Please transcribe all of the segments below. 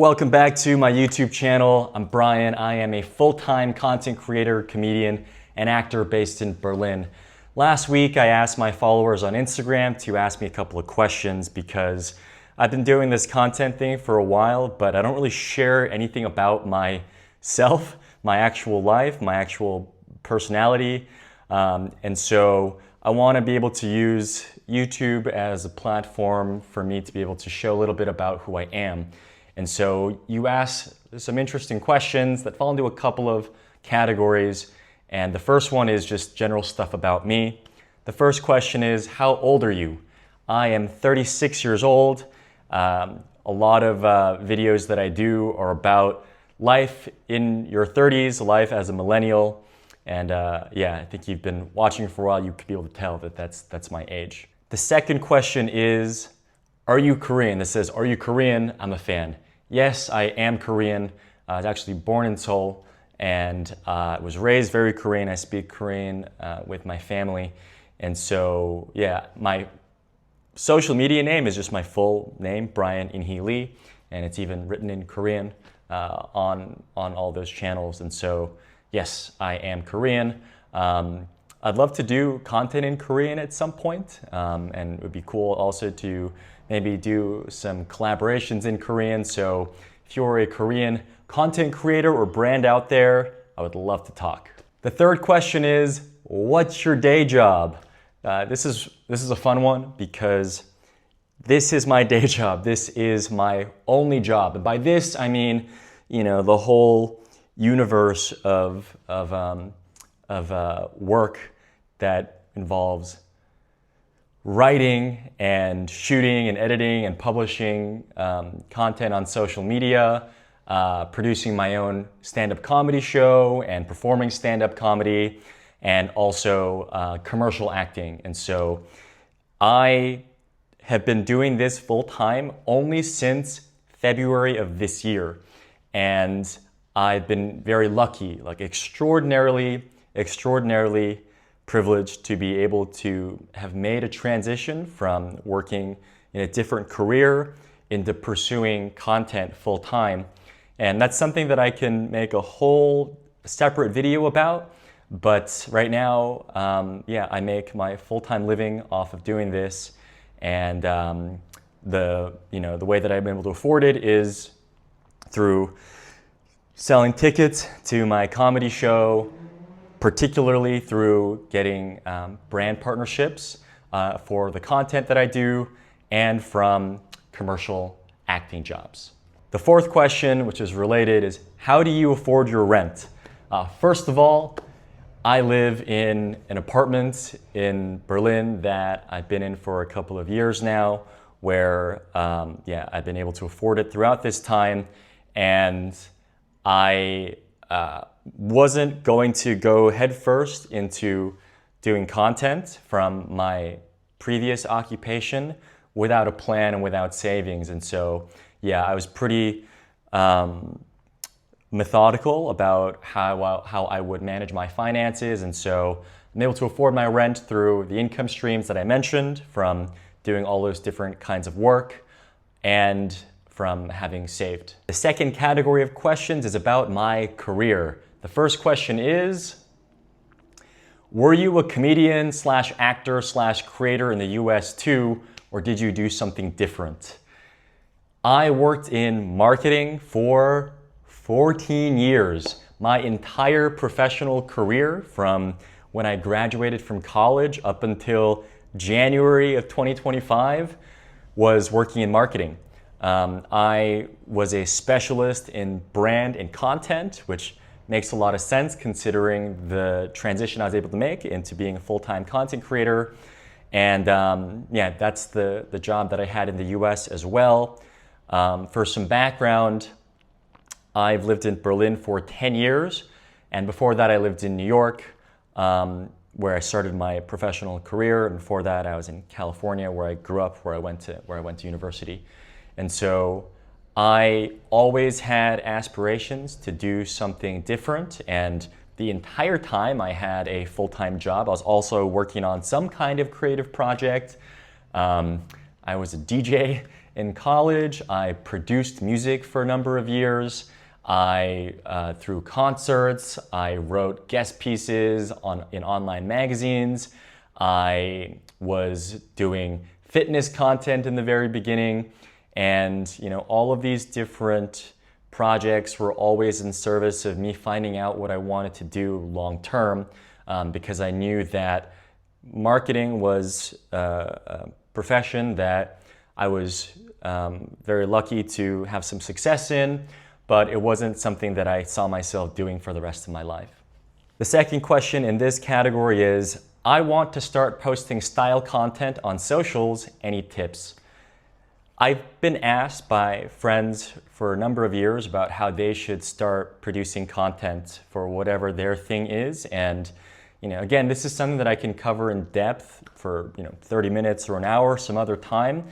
Welcome back to my YouTube channel. I'm Brian. I am a full-time content creator, comedian, and actor based in Berlin. Last week, I asked my followers on Instagram to ask me a couple of questions because I've been doing this content thing for a while, but I don't really share anything about myself, my actual life, my actual personality. And so I want to be able to use YouTube as a platform for me to be able to show a little bit about who I am. And so you asked some interesting questions that fall into a couple of categories. And the first one is just general stuff about me. The first question is, how old are you? I am 36 years old. A lot of videos that I do are about life in your 30s, life as a millennial. And yeah, I think you've been watching for a while, you could be able to tell that that's my age. The second question is, are you Korean? This says, are you Korean? I'm a fan. Yes, I am Korean. I was actually born in Seoul and was raised very Korean. I speak Korean with my family. And so, yeah, my social media name is just my full name, Brian In-hee Lee, and it's even written in Korean on all those channels. And so, yes, I am Korean. I'd love to do content in Korean at some point, and it would be cool also to maybe do some collaborations in Korean. So if you're a Korean content creator or brand out there, I would love to talk. The third question is, what's your day job? This is a fun one because this is my day job. This is my only job. And by this, I mean, you know, the whole universe of work that involves writing and shooting and editing and publishing content on social media, producing my own stand-up comedy show and performing stand-up comedy, and also commercial acting. And so I have been doing this full-time only since February of this year. And I've been very lucky, like extraordinarily privileged to be able to have made a transition from working in a different career into pursuing content full-time. And that's something that I can make a whole separate video about. But right now, yeah, I make my full-time living off of doing this. And the way that I've been able to afford it is through selling tickets to my comedy show, particularly through getting brand partnerships for the content that I do, and from commercial acting jobs. The fourth question, which is related, is how do you afford your rent? First of all, I live in an apartment in Berlin that I've been in for a couple of years now, where yeah, I've been able to afford it throughout this time, and I wasn't going to go headfirst into doing content from my previous occupation without a plan and without savings. And so, yeah, I was pretty methodical about how I would manage my finances. And so I'm able to afford my rent through the income streams that I mentioned from doing all those different kinds of work and from having saved. The second category of questions is about my career. The first question is, were you a comedian / actor / creator in the US too, or did you do something different? I worked in marketing for 14 years. My entire professional career from when I graduated from college up until January of 2025 was working in marketing. I was a specialist in brand and content, which makes a lot of sense considering the transition I was able to make into being a full-time content creator. And yeah, that's the job that I had in the US as well. For some background, I've lived in Berlin for 10 years. And before that, I lived in New York, where I started my professional career. And before that, I was in California, where I grew up, where I went to university. And so I always had aspirations to do something different, and the entire time I had a full-time job, I was also working on some kind of creative project. I was a DJ in college. I produced music for a number of years. I threw concerts. I wrote guest pieces in online magazines. I was doing fitness content in the very beginning. And all of these different projects were always in service of me finding out what I wanted to do long term, because I knew that marketing was a profession that I was very lucky to have some success in, but it wasn't something that I saw myself doing for the rest of my life. The second question in this category is, I want to start posting style content on socials. Any tips? I've been asked by friends for a number of years about how they should start producing content for whatever their thing is. And again, this is something that I can cover in depth for 30 minutes or an hour some other time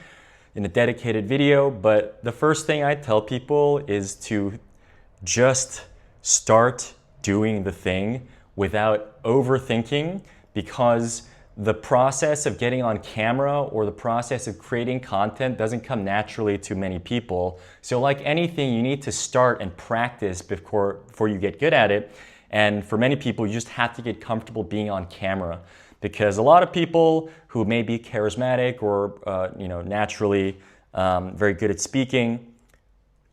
in a dedicated video. But the first thing I tell people is to just start doing the thing without overthinking, because the process of getting on camera or the process of creating content doesn't come naturally to many people. So like anything, you need to start and practice before you get good at it. And for many people, you just have to get comfortable being on camera, because a lot of people who may be charismatic or naturally very good at speaking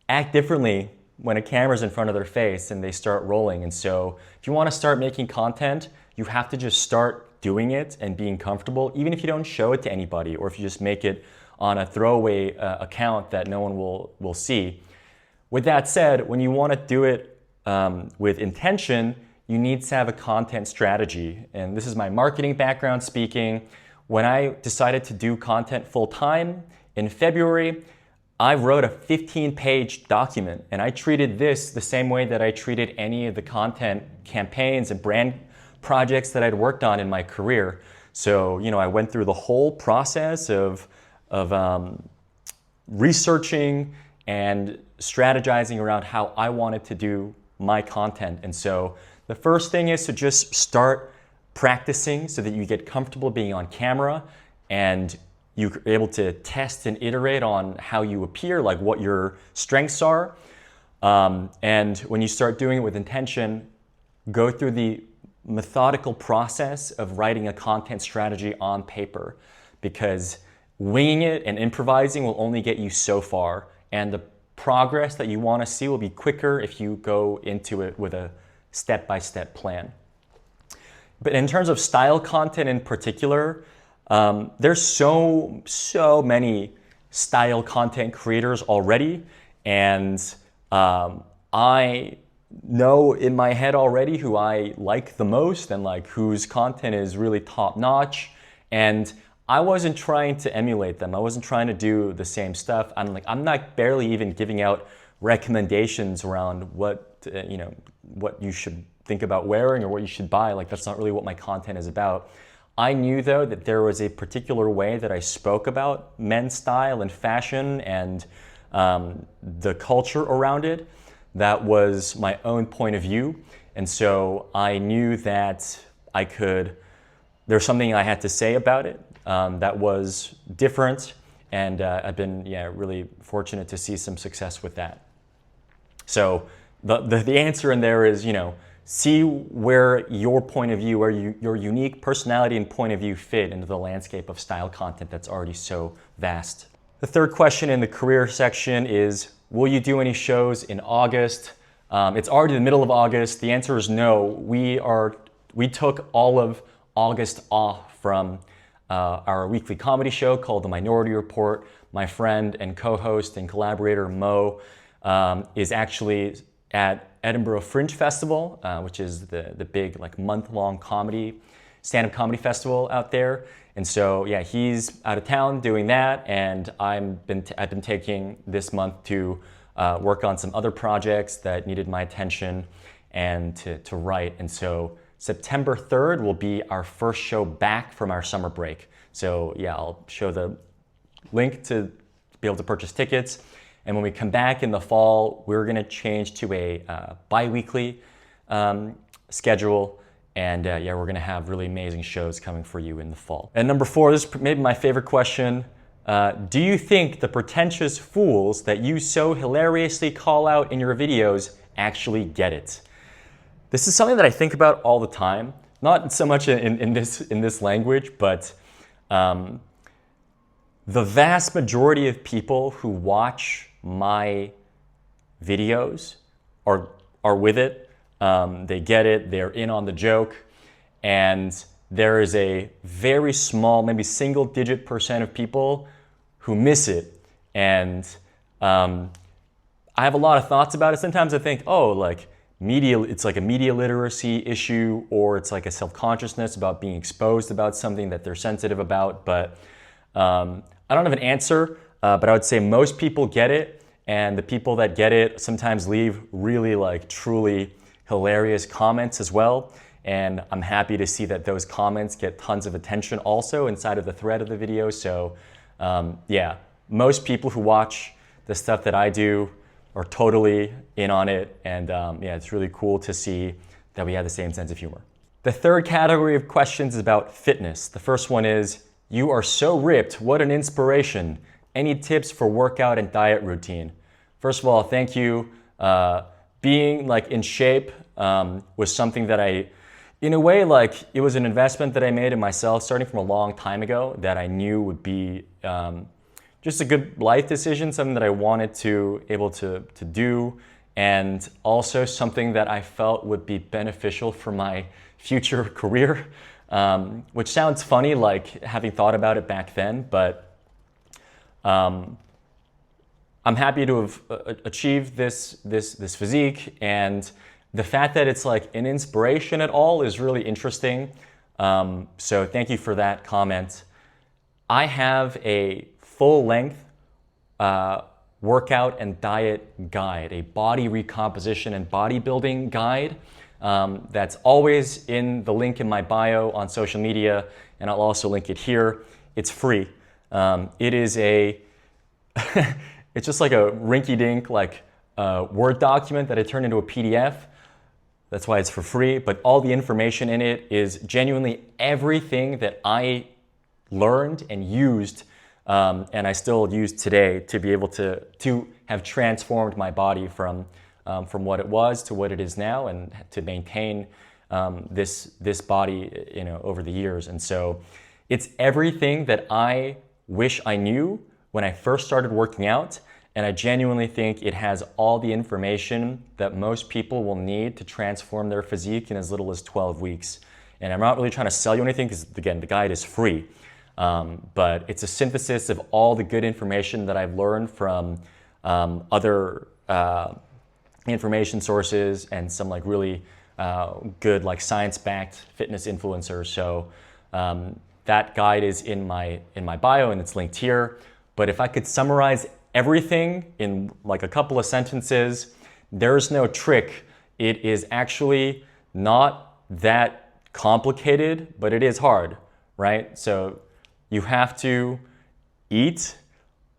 act differently when a camera's in front of their face and they start rolling. And so if you want to start making content, you have to just start doing it and being comfortable, even if you don't show it to anybody, or if you just make it on a throwaway account that no one will see. With that said, when you want to do it with intention, you need to have a content strategy. And this is my marketing background speaking. When I decided to do content full time in February, I wrote a 15-page document, and I treated this the same way that I treated any of the content campaigns and brand projects that I'd worked on in my career. So, I went through the whole process of researching and strategizing around how I wanted to do my content. And so the first thing is to just start practicing so that you get comfortable being on camera and you're able to test and iterate on how you appear, like what your strengths are. And when you start doing it with intention, go through the methodical process of writing a content strategy on paper, because winging it and improvising will only get you so far, and the progress that you want to see will be quicker if you go into it with a step-by-step plan. But in terms of style content in particular, there's so many style content creators already, and I know in my head already who I like the most and like whose content is really top notch. And I wasn't trying to emulate them. I wasn't trying to do the same stuff. I'm not barely even giving out recommendations around what you should think about wearing or what you should buy. Like, that's not really what my content is about. I knew though that there was a particular way that I spoke about men's style and fashion and the culture around it that was my own point of view. And so I knew that there's something I had to say about it that was different. And I've been really fortunate to see some success with that. So the answer in there is, see where your point of view, where your unique personality and point of view fit into the landscape of style content that's already so vast. The third question in the career section is, will you do any shows in August? It's already the middle of August. The answer is no. We took all of August off from our weekly comedy show called The Minority Report. My friend and co-host and collaborator Mo is actually at Edinburgh Fringe Festival, which is the big month-long stand-up comedy festival out there. And so he's out of town doing that, and I've been taking this month to work on some other projects that needed my attention and to write. And so September 3rd will be our first show back from our summer break. So I'll show the link to be able to purchase tickets. And when we come back in the fall, we're gonna change to a bi-weekly schedule. And we're gonna have really amazing shows coming for you in the fall. And number 4, this is maybe my favorite question. do you think the pretentious fools that you so hilariously call out in your videos actually get it? This is something that I think about all the time, not so much in this language, but the vast majority of people who watch my videos are with it. They get it, they're in on the joke, and there is a very small, maybe single-digit % of people who miss it. And I have a lot of thoughts about it. Sometimes I think, oh, like media, it's like a media literacy issue, or it's like a self-consciousness about being exposed about something that they're sensitive about. But I don't have an answer, but I would say most people get it. And the people that get it sometimes leave really like truly hilarious comments as well. And I'm happy to see that those comments get tons of attention also inside of the thread of the video. So yeah, most people who watch the stuff that I do are totally in on it. And yeah, it's really cool to see that we have the same sense of humor. The third category of questions is about fitness. The first one is, you are so ripped, what an inspiration. Any tips for workout and diet routine? First of all, thank you. Being like in shape was something that in a way, like it was an investment that I made in myself starting from a long time ago that I knew would be just a good life decision, something that I wanted to able to do, and also something that I felt would be beneficial for my future career, which sounds funny, like having thought about it back then, but I'm happy to have achieved this physique, and the fact that it's like an inspiration at all is really interesting. So thank you for that comment. I have a full-length workout and diet guide, a body recomposition and bodybuilding guide that's always in the link in my bio on social media, and I'll also link it here. It's free. It is it's just like a rinky-dink like Word document that I turned into a PDF. That's why it's for free, but all the information in it is genuinely everything that I learned and used, and I still use today to be able to have transformed my body from what it was to what it is now, and to maintain this body, you know, over the years. And so it's everything that I wish I knew when I first started working out, and I genuinely think it has all the information that most people will need to transform their physique in as little as 12 weeks. And I'm not really trying to sell you anything because, again, the guide is free. But it's a synthesis of all the good information that I've learned from other information sources and some like really good like science-backed fitness influencers. So that guide is in my bio, and it's linked here. But if I could summarize everything in like a couple of sentences, there's no trick. It is actually not that complicated, but it is hard, right? So you have to eat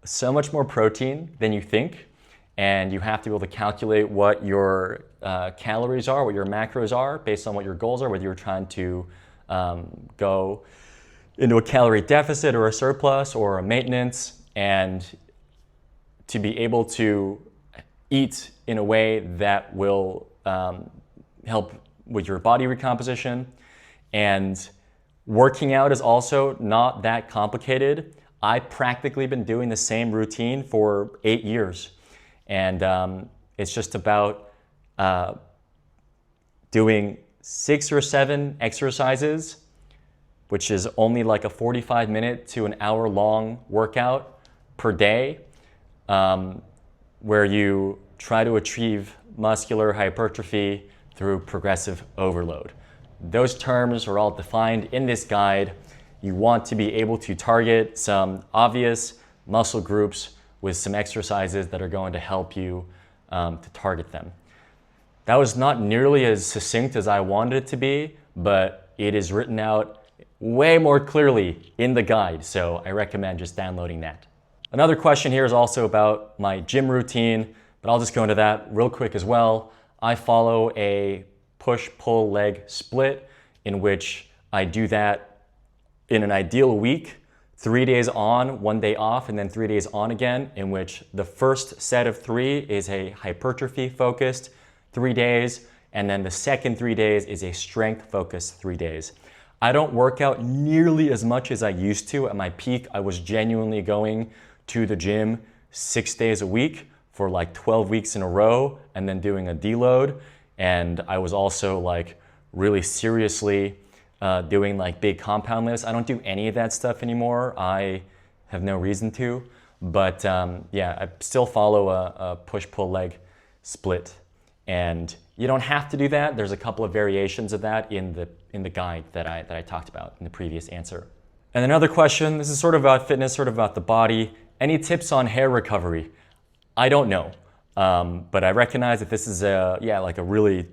so much more protein than you think, and you have to be able to calculate what your calories are, what your macros are, based on what your goals are, whether you're trying to go into a calorie deficit or a surplus or a maintenance, and to be able to eat in a way that will help with your body recomposition. And working out is also not that complicated. I've practically been doing the same routine for 8 years. And it's just about doing 6 or 7 exercises, which is only like a 45-minute to an hour-long workout per day, where you try to achieve muscular hypertrophy through progressive overload. Those terms are all defined in this guide. You want to be able to target some obvious muscle groups with some exercises that are going to help you to target them. That was not nearly as succinct as I wanted it to be, but it is written out way more clearly in the guide, so I recommend just downloading that. Another question here is also about my gym routine, but I'll just go into that real quick as well. I follow a push-pull leg split in which I do that in an ideal week 3 days on, 1 day off, and then 3 days on again, in which the first set of 3 is a hypertrophy focused 3 days, and then the second 3 days is a strength focused 3 days. I don't work out nearly as much as I used to. At my peak, I was genuinely going to the gym 6 days a week for like 12 weeks in a row and then doing a deload. And I was also like really seriously doing like big compound lifts. I don't do any of that stuff anymore. I have no reason to, but yeah, I still follow a push-pull leg split. And you don't have to do that. There's a couple of variations of that in the guide that I talked about in the previous answer. And another question, this is sort of about fitness, sort of about the body. Any tips on hair recovery? I don't know, but I recognize that this is like a really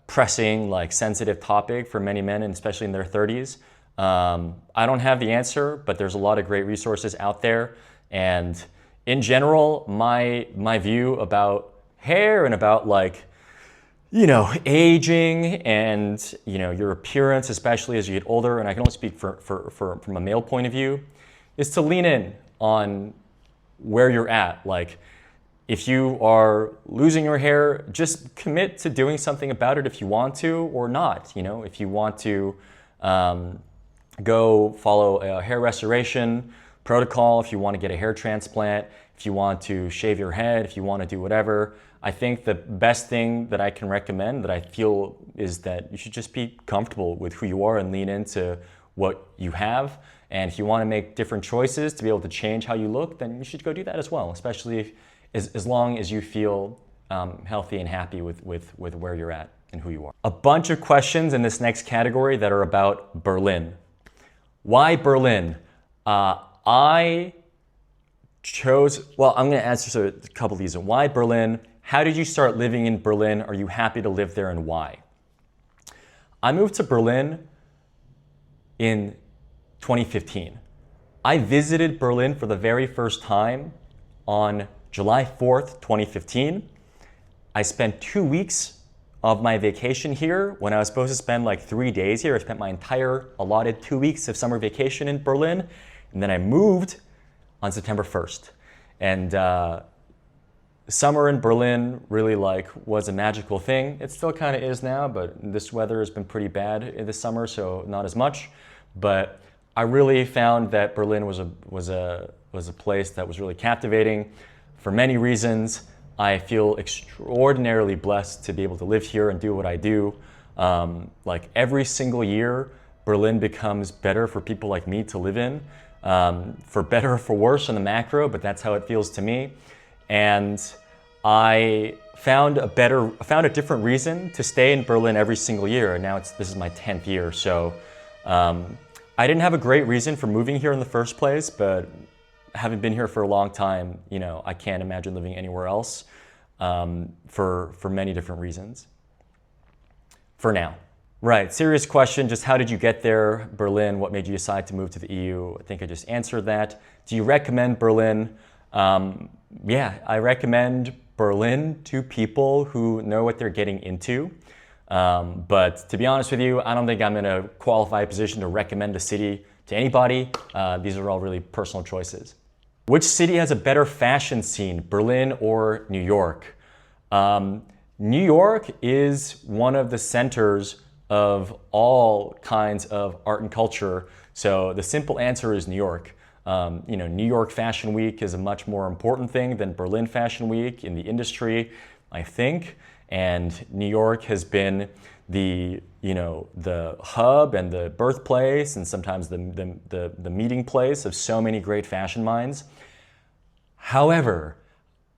pressing, like sensitive topic for many men, and especially in their 30s. I don't have the answer, but there's a lot of great resources out there. And in general, my view about hair and about like, you know, aging and, you know, your appearance, especially as you get older, and I can only speak from a male point of view, is to lean in on where you're at. Like, if you are losing your hair, just commit to doing something about it if you want to or not. You know, if you want to go follow a hair restoration protocol, if you want to get a hair transplant, if you want to shave your head, if you want to do whatever, I think the best thing that I can recommend, that I feel, is that you should just be comfortable with who you are and lean into what you have. And if you want to make different choices to be able to change how you look, then you should go do that as well, especially as long as you feel healthy and happy with where you're at and who you are. A bunch of questions in this next category that are about Berlin. Why Berlin? I chose, well, I'm going to answer a couple of these. Why Berlin? How did you start living in Berlin? Are you happy to live there, and why? I moved to Berlin in 2015. I visited Berlin for the very first time on July 4th, 2015. I spent 2 weeks of my vacation here when I was supposed to spend like 3 days here. I spent my entire allotted 2 weeks of summer vacation in Berlin, and then I moved on September 1st. And summer in Berlin really like was a magical thing. It still kind of is now, but this weather has been pretty bad this summer, so not as much. But I really found that Berlin was a place that was really captivating for many reasons. I feel extraordinarily blessed to be able to live here and do what I do. Like every single year, Berlin becomes better for people like me to live in, for better or for worse on the macro, but that's how it feels to me. And I found a different reason to stay in Berlin every single year. And now this is my 10th year. So I didn't have a great reason for moving here in the first place, but having been here for a long time, you know, I can't imagine living anywhere else for many different reasons. For now. Right, serious question, just how did you get there, Berlin? What made you decide to move to the EU? I think I just answered that. Do you recommend Berlin? Yeah, I recommend Berlin to people who know what they're getting into. But to be honest with you, I don't think I'm in a qualified position to recommend a city to anybody. These are all really personal choices. Which city has a better fashion scene, Berlin or New York? New York is one of the centers of all kinds of art and culture. So the simple answer is New York. You know, New York Fashion Week is a much more important thing than Berlin Fashion Week in the industry, I think. And New York has been the hub and the birthplace and sometimes the meeting place of so many great fashion minds. However,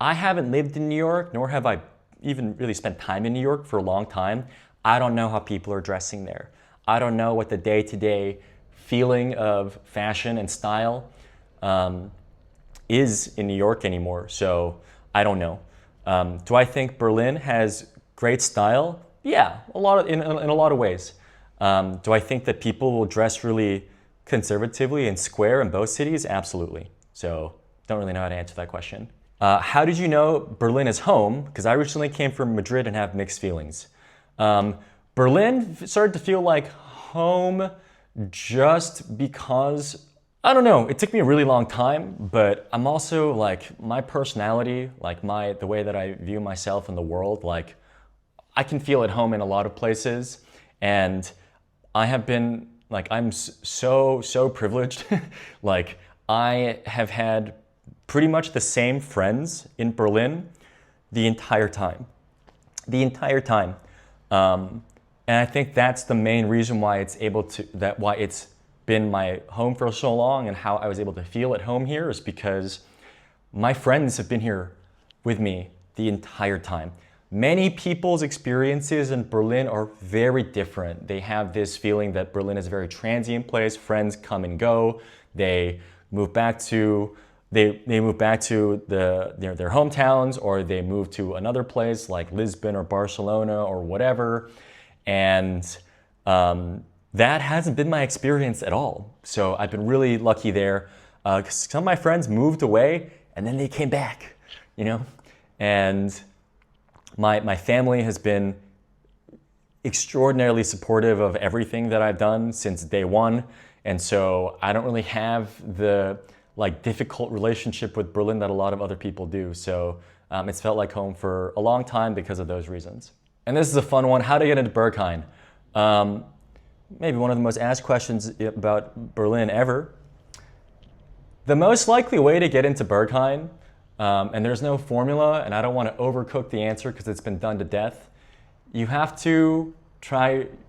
I haven't lived in New York, nor have I even really spent time in New York for a long time. I don't know how people are dressing there. I don't know what the day-to-day feeling of fashion and style is in New York anymore. So I don't know. Do I think Berlin has great style? Yeah, in a lot of ways. Do I think that people will dress really conservatively and square in both cities? Absolutely. So don't really know how to answer that question. How did you know Berlin is home? Because I recently came from Madrid and have mixed feelings. Berlin started to feel like home just because, I don't know, it took me a really long time, but I'm also like, my personality, like the way that I view myself in the world, like I can feel at home in a lot of places, and I have been, like, I'm so privileged. Like, I have had pretty much the same friends in Berlin the entire time. The entire time. And I think that's the main reason why why it's been my home for so long, and how I was able to feel at home here is because my friends have been here with me the entire time. Many people's experiences in Berlin are very different. They have this feeling that Berlin is a very transient place. Friends come and go. They move back to their hometowns, or they move to another place like Lisbon or Barcelona or whatever. And that hasn't been my experience at all. So I've been really lucky there. 'Cause some of my friends moved away and then they came back, you know? And my family has been extraordinarily supportive of everything that I've done since day one. And so I don't really have the difficult relationship with Berlin that a lot of other people do. So it's felt like home for a long time because of those reasons. And this is a fun one: how to get into Berghain. Maybe one of the most asked questions about Berlin ever. The most likely way to get into Berghain, and there's no formula, and I don't want to overcook the answer because it's been done to death. You have to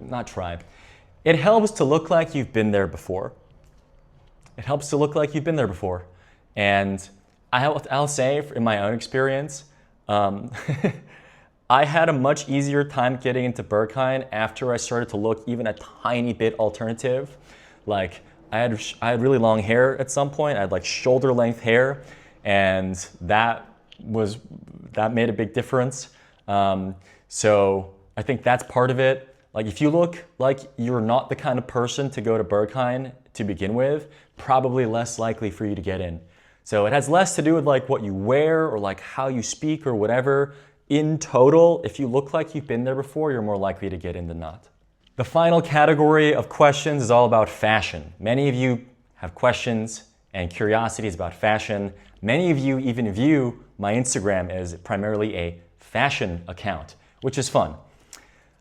not try. It helps to look like you've been there before. It helps to look like you've been there before. And I'll say, in my own experience, I had a much easier time getting into Berghain after I started to look even a tiny bit alternative. Like, I had really long hair at some point. I had like shoulder length hair, and that made a big difference. So I think that's part of it. Like, if you look like you're not the kind of person to go to Berghain to begin with, probably less likely for you to get in. So it has less to do with like what you wear or like how you speak or whatever. In total, if you look like you've been there before, you're more likely to get in than not. The final category of questions is all about fashion. Many of you have questions and curiosities about fashion. Many of you even view my Instagram as primarily a fashion account, which is fun.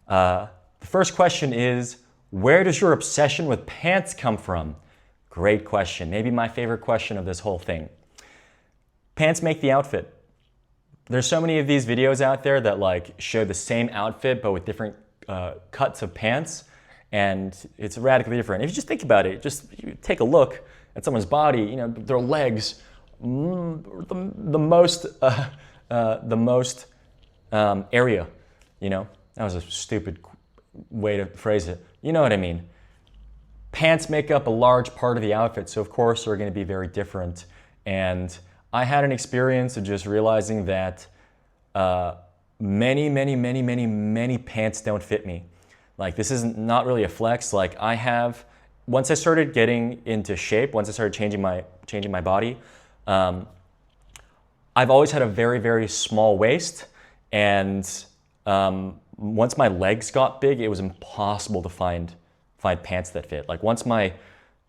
The first question is, where does your obsession with pants come from? Great question. Maybe my favorite question of this whole thing. Pants make the outfit. There's so many of these videos out there that like show the same outfit but with different cuts of pants, and it's radically different. If you just think about it, you take a look at someone's body, you know, their legs, the most area, you know. That was a stupid way to phrase it. You know what I mean. Pants make up a large part of the outfit, so of course they're going to be very different. And I had an experience of just realizing that many pants don't fit me. Like, this is not really a flex. Like, once I started getting into shape, once I started changing my body, I've always had a very, very small waist. And once my legs got big, it was impossible to find pants that fit. Like, once my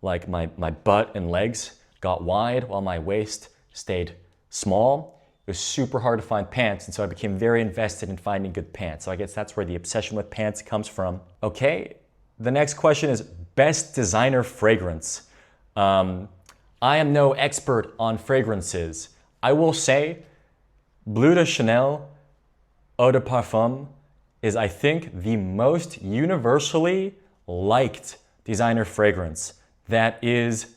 butt and legs got wide while my waist stayed small, it was super hard to find pants, and so I became very invested in finding good pants. So I guess that's where the obsession with pants comes from. Okay, the next question is best designer fragrance. I am no expert on fragrances. I will say Bleu de Chanel Eau de Parfum is, I think, the most universally liked designer fragrance. That is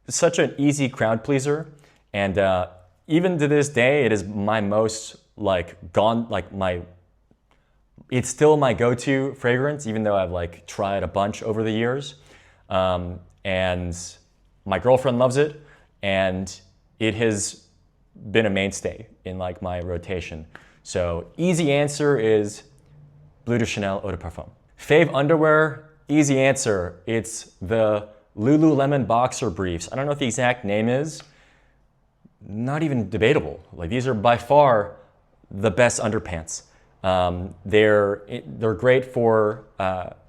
such an easy crowd pleaser, and even to this day, it is my most it's still my go-to fragrance, even though I've tried a bunch over the years, and my girlfriend loves it, and it has been a mainstay in my rotation. So easy answer is Bleu de Chanel Eau de Parfum. Fave underwear, easy answer. It's the Lululemon boxer briefs. I don't know what the exact name is. Not even debatable. These are by far the best underpants. They're great for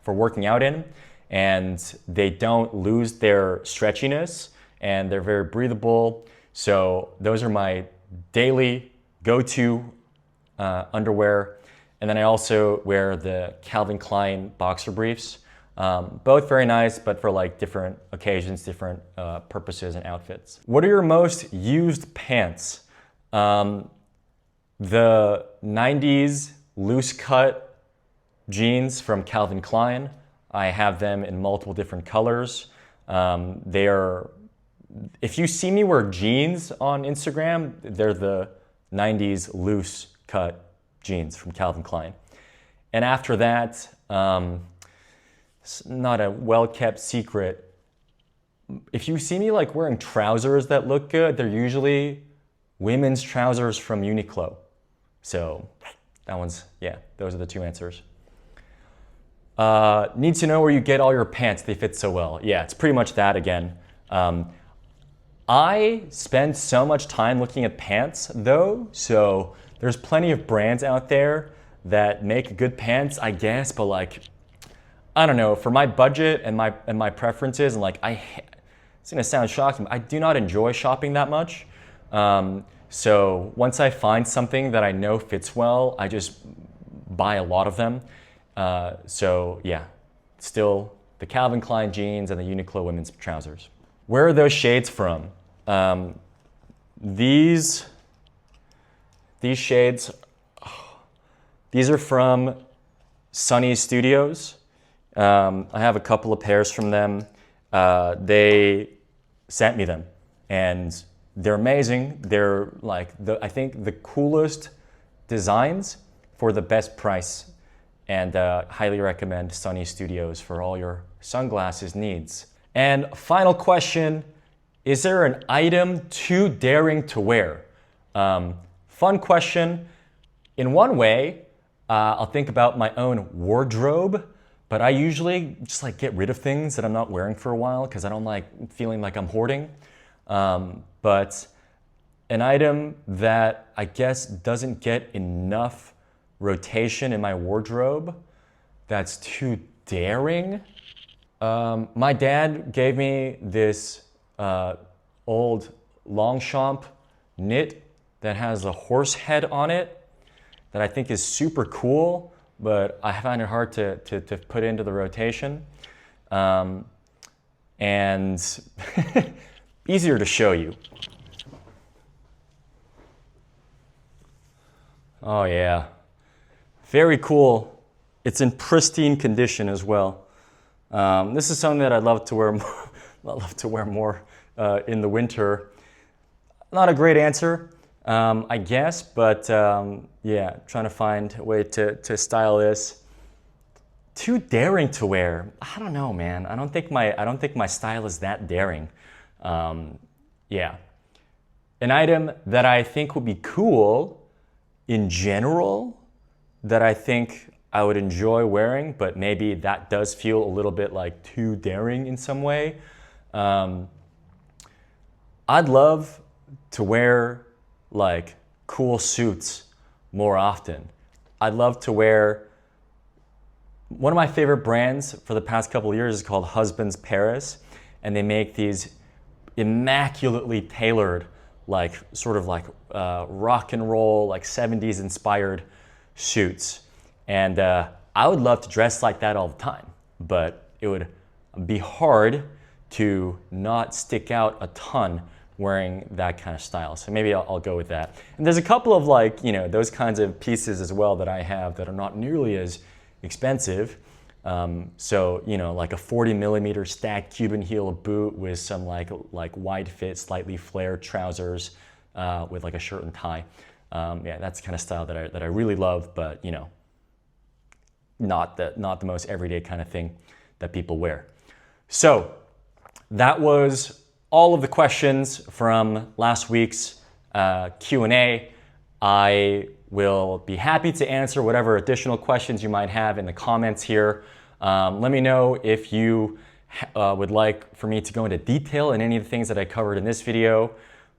working out in, and they don't lose their stretchiness, and they're very breathable. So those are my daily go-to underwear. And then I also wear the Calvin Klein boxer briefs. Both very nice, but for like different occasions, different purposes and outfits. What are your most used pants? The 90s loose cut jeans from Calvin Klein. I have them in multiple different colors. If you see me wear jeans on Instagram, they're the 90s loose cut jeans from Calvin Klein. And after that, it's not a well-kept secret. If you see me like wearing trousers that look good, they're usually women's trousers from Uniqlo. So that one's, yeah, those are the two answers. Need to know where you get all your pants. They fit so well. Yeah, it's pretty much that again. I spend so much time looking at pants though, so there's plenty of brands out there that make good pants, I guess, but like, I don't know, for my budget and my preferences, and like, it's gonna sound shocking, I do not enjoy shopping that much. So once I find something that I know fits well, I just buy a lot of them. So yeah, still the Calvin Klein jeans and the Uniqlo women's trousers. Where are those shades from? These shades, these are from Sunny Studios. I have a couple of pairs from them. They sent me them and they're amazing. They're like, I think the coolest designs for the best price, and highly recommend Sunny Studios for all your sunglasses needs. And final question, is there an item too daring to wear? Fun question. In one way, I'll think about my own wardrobe, but I usually just like get rid of things that I'm not wearing for a while because I don't like feeling like I'm hoarding. But an item that I guess doesn't get enough rotation in my wardrobe that's too daring. My dad gave me this old Longchamp knit that has a horse head on it that I think is super cool, but I find it hard to put into the rotation. And easier to show you. Oh yeah, very cool. It's in pristine condition as well. This is something that I'd love to wear more, more in the winter. Not a great answer, I guess, but yeah, trying to find a way to style this. Too daring to wear. I don't know, man. I don't think my style is that daring. Yeah, an item that I think would be cool in general, that I think I would enjoy wearing, but maybe that does feel a little bit like too daring in some way. I'd love to wear like cool suits more often. I'd love to wear, one of my favorite brands for the past couple of years is called Husbands Paris, and they make these immaculately tailored, like sort of like rock and roll, like 70s inspired suits. And I would love to dress like that all the time, but it would be hard to not stick out a ton wearing that kind of style. So maybe I'll go with that. And there's a couple of like, you know, those kinds of pieces as well that I have that are not nearly as expensive. So, you know, like a 40mm stacked Cuban heel boot with some like wide fit, slightly flared trousers with like a shirt and tie. Yeah, that's the kind of style that I really love, but you know, not the most everyday kind of thing that people wear. So that was all of the questions from last week's Q&A. I will be happy to answer whatever additional questions you might have in the comments here. Let me know if you would like for me to go into detail in any of the things that I covered in this video.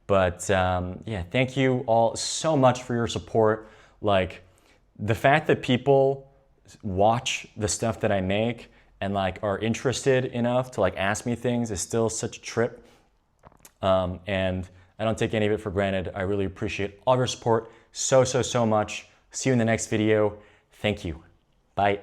But yeah, thank you all so much for your support. Like, the fact that people watch the stuff that I make and like are interested enough to like ask me things is still such a trip. And I don't take any of it for granted. I really appreciate all of your support so much. See you in the next video. Thank you. Bye.